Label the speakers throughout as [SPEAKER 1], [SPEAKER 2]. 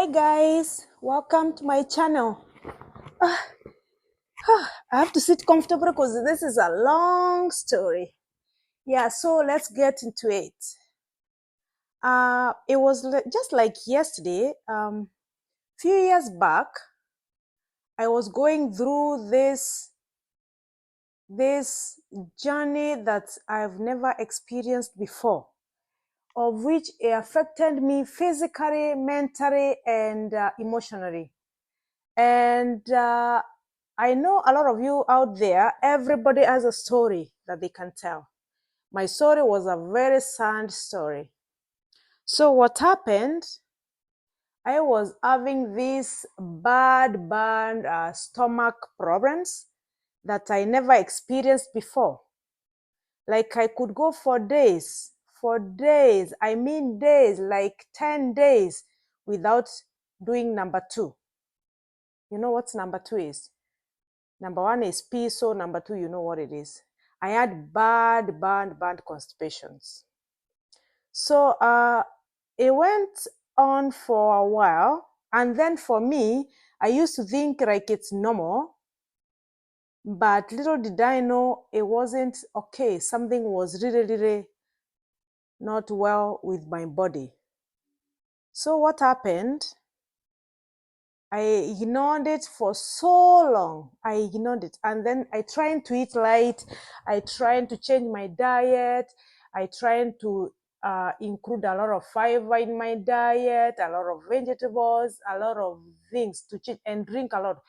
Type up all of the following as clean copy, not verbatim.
[SPEAKER 1] Hi guys, welcome to my channel. I have to sit comfortable because this is a long story. Yeah, so let's get into it. It was just like yesterday. Few years back, I was going through this journey that I've never experienced before, of which it affected me physically, mentally, and emotionally. And I know a lot of you out there, everybody has a story that they can tell. My story was a very sad story. So what happened? I was having these bad stomach problems that I never experienced before. Like I could go for days, I mean days, like 10 days without doing number two. You know what number two is? Number one is pee, so number two, you know what it is. I had bad constipations. So it went on for a while. And then for me, I used to think like it's normal. But little did I know it wasn't okay. Something was really not well with my body. So what happened? I ignored it for so long. I ignored it. And then I tried to eat light. I tried to change my diet. I tried to include a lot of fiber in my diet, a lot of vegetables, a lot of things to change, and drink a lot.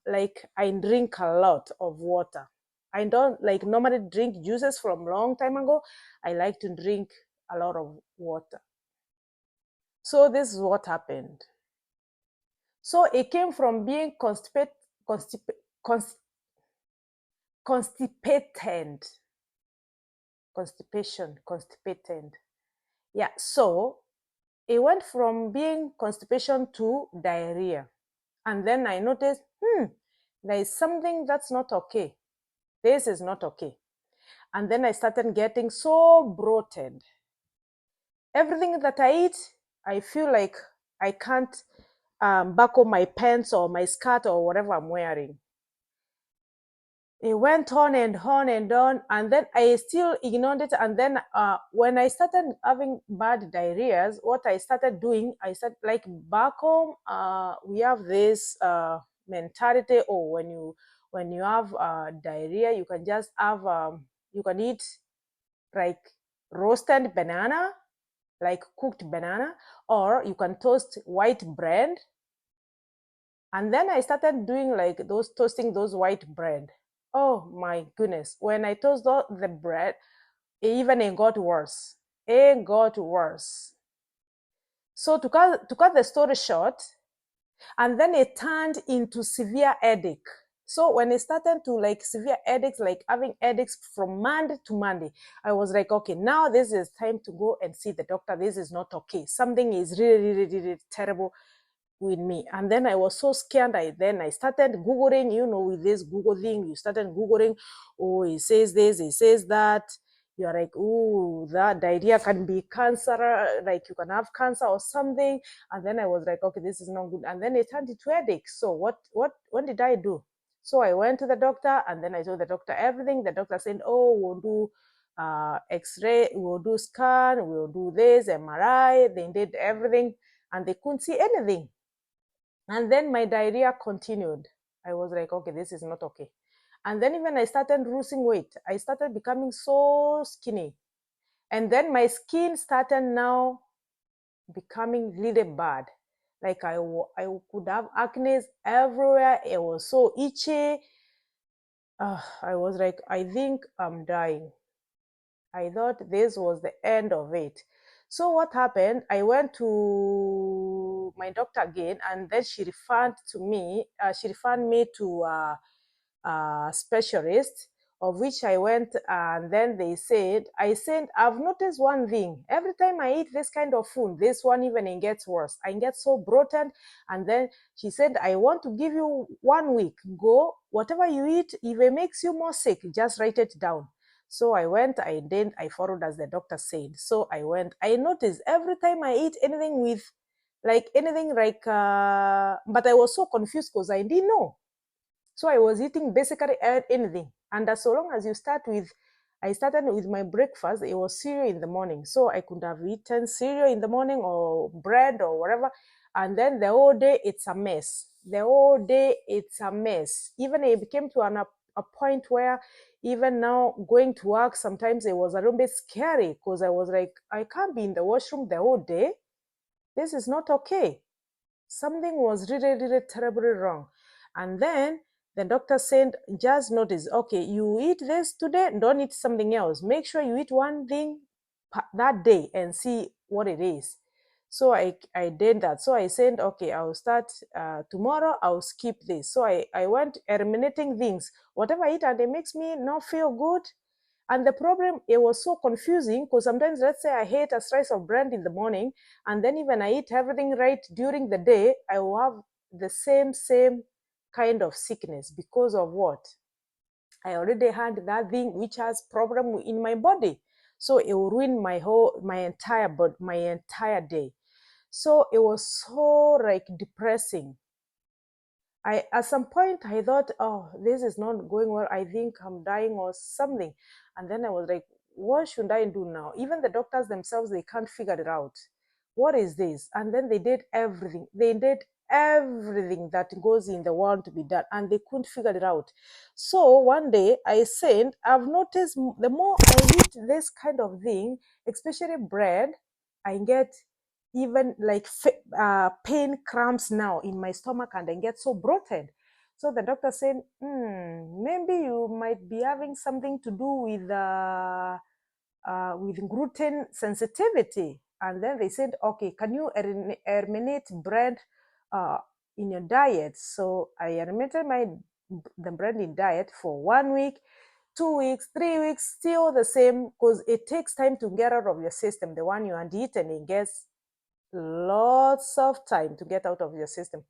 [SPEAKER 1] Like I drink a lot of water. I don't like normally drink juices from long time ago. I like to drink a lot of water. So this is what happened. So it came from being constipated. Constipated. Yeah, so it went from being constipation to diarrhea. And then I noticed, there is something that's not okay. This is not okay. And then I started getting so bloated. Everything that I eat, I feel like I can't buckle my pants or my skirt or whatever I'm wearing. It went on and on and on, and then I still ignored it. And then when I started having bad diarrheas, what I started doing, I said, like back home, we have this mentality. Oh, when you have diarrhea, you can just have you can eat like roasted banana, like cooked banana, or you can toast white bread. And then I started doing like toasting those white bread. Oh my goodness. When I toasted the bread, it got worse. It got worse. So to cut the story short, and then it turned into severe headache. So when it started to like severe headaches, like having headaches from Monday to Monday, I was like, okay, now this is time to go and see the doctor. This is not okay. Something is really terrible with me. And then I was so scared. I started Googling, with this Google thing, you started Googling, oh, it says this, it says that. You're like, oh, that diarrhea can be cancer, like you can have cancer or something. And then I was like, okay, this is not good. And then it turned into headache. So what did I do? So I went to the doctor, and then I told the doctor everything. The doctor said, oh, we'll do x-ray, we'll do scan, we'll do this, MRI. They did everything, and they couldn't see anything. And then my diarrhea continued. I was like, okay, this is not okay. And then even I started losing weight. I started becoming so skinny. And then my skin started now becoming really bad. Like I could have acne everywhere. It was so itchy. I was like, I think I'm dying. I thought this was the end of it. So what happened? I went to my doctor again, and then she referred me to a specialist, of which I went, and then they said, I've noticed one thing. Every time I eat this kind of food, this one even gets worse. I get so bloated. And then she said, I want to give you 1 week. Go, whatever you eat, if it makes you more sick, just write it down. So I went, I followed as the doctor said. So I went, I noticed every time I eat anything with like anything like, but I was so confused because I didn't know. So I was eating basically anything. And so long as you start with, I started with my breakfast, it was cereal in the morning. So I could have eaten cereal in the morning or bread or whatever. And then the whole day, it's a mess. The whole day, it's a mess. Even it became to a point where even now going to work, sometimes it was a little bit scary because I was like, I can't be in the washroom the whole day. This is not okay. Something was really, really terribly wrong. And then the doctor said, just notice, okay, you eat this today, don't eat something else. Make sure you eat one thing that day and see what it is. So I did that. So I said, okay, I'll start tomorrow, I'll skip this. So I went eliminating things. Whatever I eat and it makes me not feel good, and the problem, it was so confusing because sometimes, let's say I ate a slice of bread in the morning, and then even I eat everything right during the day, I will have the same kind of sickness because of what? I already had that thing which has problem in my body. So it will ruin my entire body, my entire day. So it was so like depressing. I at some point I thought, oh, this is not going well. I think I'm dying or something. And then I was like, what should I do now? Even the doctors themselves, they can't figure it out. What is this? And then they did everything. They did everything that goes in the world to be done, and they couldn't figure it out. So one day I said, I've noticed the more I eat this kind of thing, especially bread, I get even like pain cramps now in my stomach, and I get so bloated. So the doctor said, maybe you might be having something to do with gluten sensitivity. And then they said, okay, can you eliminate bread in your diet? So I eliminated the bread in diet for 1 week, 2 weeks, 3 weeks, still the same, because it takes time to get out of your system. The one you had eaten, it gets lots of time to get out of your system.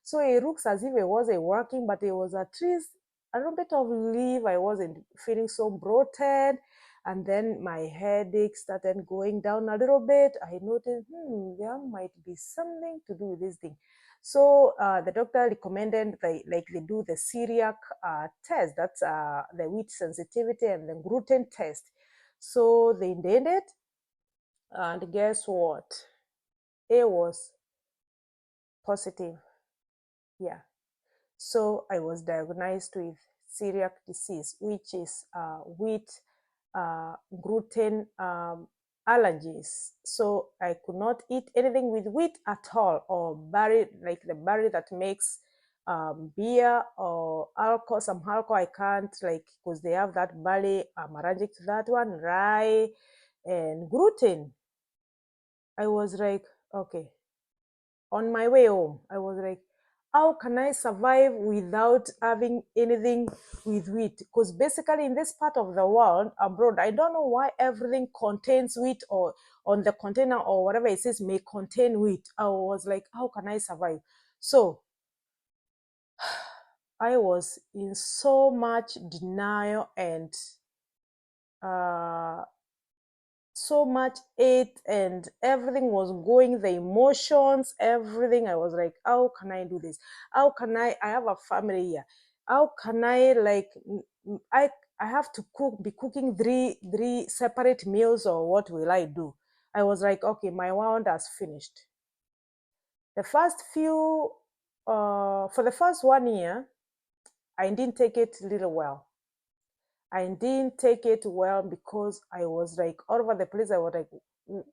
[SPEAKER 1] So it looks as if it wasn't working, but it was at least a little bit of relief. I wasn't feeling so bloated. And then my headache started going down a little bit. I noticed, there might be something to do with this thing. So the doctor recommended they do the celiac test. That's the wheat sensitivity and the gluten test. So they did it. And guess what? It was positive. Yeah. So I was diagnosed with celiac disease, which is wheat gluten allergies. So I could not eat anything with wheat at all, or barley, like the barley that makes beer or alcohol. Some alcohol I can't, like, because they have that barley. I'm allergic to that one. Rye and gluten. I was like, okay. On my way home, I was like, how can I survive without having anything with wheat? Because basically in this part of the world, abroad, I don't know why everything contains wheat, or on the container or whatever it says may contain wheat. I was like, how can I survive? So I was in so much denial and uh, so much ate, and everything was going, the emotions, everything. I was like, how can I do this? How can I have a family here? How can I, like, i I have to be cooking three separate meals, or what will I do? I was like, okay, my round has finished. The first few For the first 1 year, I didn't take it little well. I didn't take it well because I was like all over the place. I was like,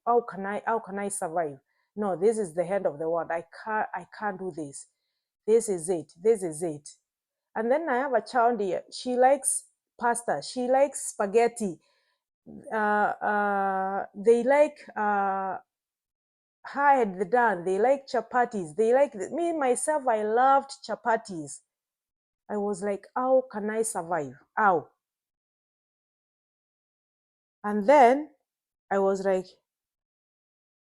[SPEAKER 1] how can I survive? No, this is the end of the world. I can't do this. This is it. This is it. And then I have a child here. She likes pasta. She likes spaghetti. They like had the done. They like chapatis. They like me myself. I loved chapatis. I was like, how can I survive? How? And then I was like,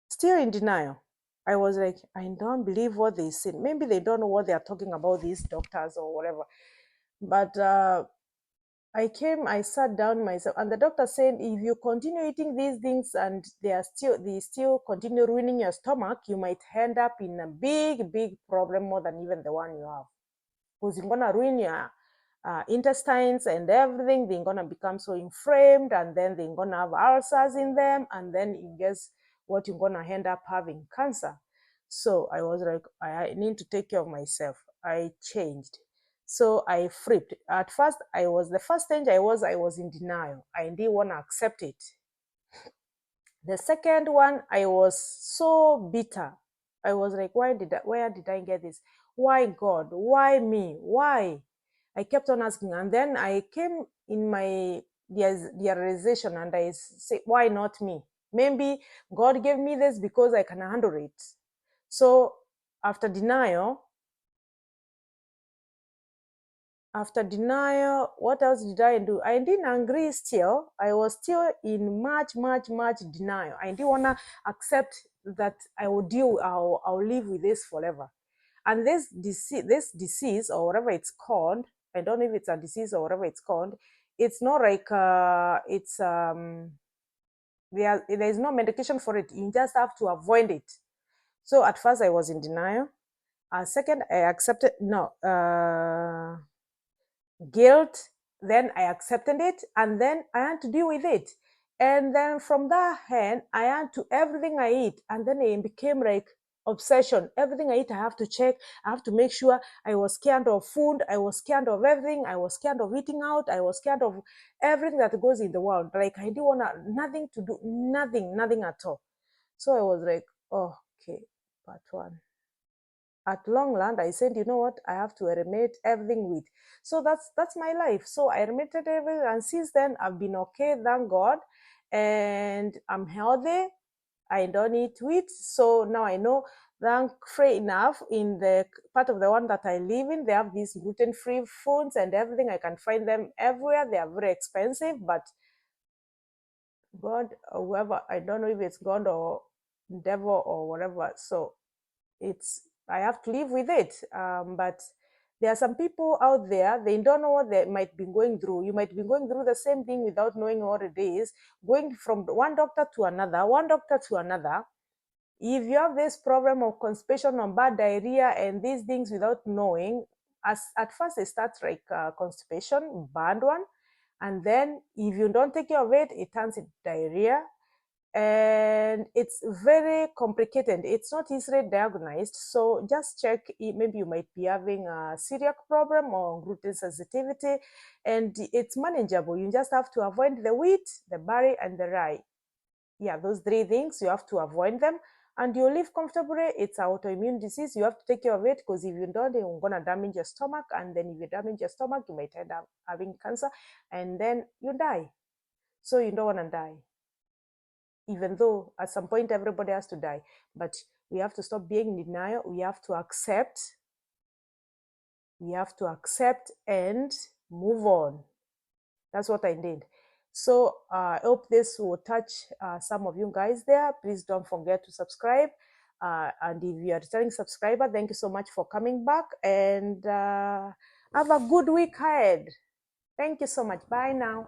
[SPEAKER 1] still in denial. I was like, I don't believe what they said. Maybe they don't know what they are talking about, these doctors or whatever. But I sat down myself, and the doctor said, if you continue eating these things and they still continue ruining your stomach, you might end up in a big, big problem, more than even the one you have. Because it's gonna ruin your intestines and everything. They're gonna become so inflamed, and then they're gonna have ulcers in them, and then guess what, you're gonna end up having cancer. So I was like, I need to take care of myself. I changed. So I flipped. At first, the first stage I was in denial. I didn't want to accept it. The second one, I was so bitter. I was like, where did I get this? Why God? Why me? Why? I kept on asking. And then I came in my realization, and I said, why not me? Maybe God gave me this because I can handle it. So after denial, what else did I do? I didn't agree still. I was still in much denial. I didn't want to accept that I I'll live with this forever. And this disease or whatever it's called, I don't know if it's a disease or whatever it's called, it's not like there's no medication for it. You just have to avoid it. So at first I was in denial. Second, I accepted guilt. Then I accepted it, and then I had to deal with it. And then from that hand, I had to everything I eat, and then it became like obsession. Everything I eat, I have to check. I have to make sure. I was scared of food. I was scared of everything. I was scared of eating out. I was scared of everything that goes in the world. Like I didn't want nothing to do, nothing at all. So I was like, oh, okay, part one. At long run, I said, you know what, I have to eliminate everything with. So that's my life. So I eliminated everything, and since then I've been okay, thank God, and I'm healthy. I don't eat wheat, so now I know, thankfully enough, in the part of the one that I live in, they have these gluten-free foods and everything. I can find them everywhere. They are very expensive, but God, or whoever, I don't know if it's God or devil or whatever. So I have to live with it. But there are some people out there, they don't know what they might be going through. You might be going through the same thing without knowing what it is, going from one doctor to another, If you have this problem of constipation or bad diarrhea and these things without knowing, at first it starts like constipation, bad one. And then if you don't take care of it, it turns into diarrhea, and it's very complicated. It's not easily diagnosed. So just check, maybe you might be having a celiac problem or gluten sensitivity, and it's manageable. You just have to avoid the wheat, the barley, and the rye. Yeah, those three things, you have to avoid them, and you live comfortably. It's an autoimmune disease. You have to take care of it, because if you don't, you're going to damage your stomach, and then if you damage your stomach, you might end up having cancer, and then you die. So you don't want to die, even though at some point everybody has to die. But we have to stop being in denial. We have to accept and move on. That's what I did. So I hope this will touch some of you guys there. Please don't forget to subscribe. And if you are a returning subscriber, thank you so much for coming back, and have a good week ahead. Thank you so much. Bye now.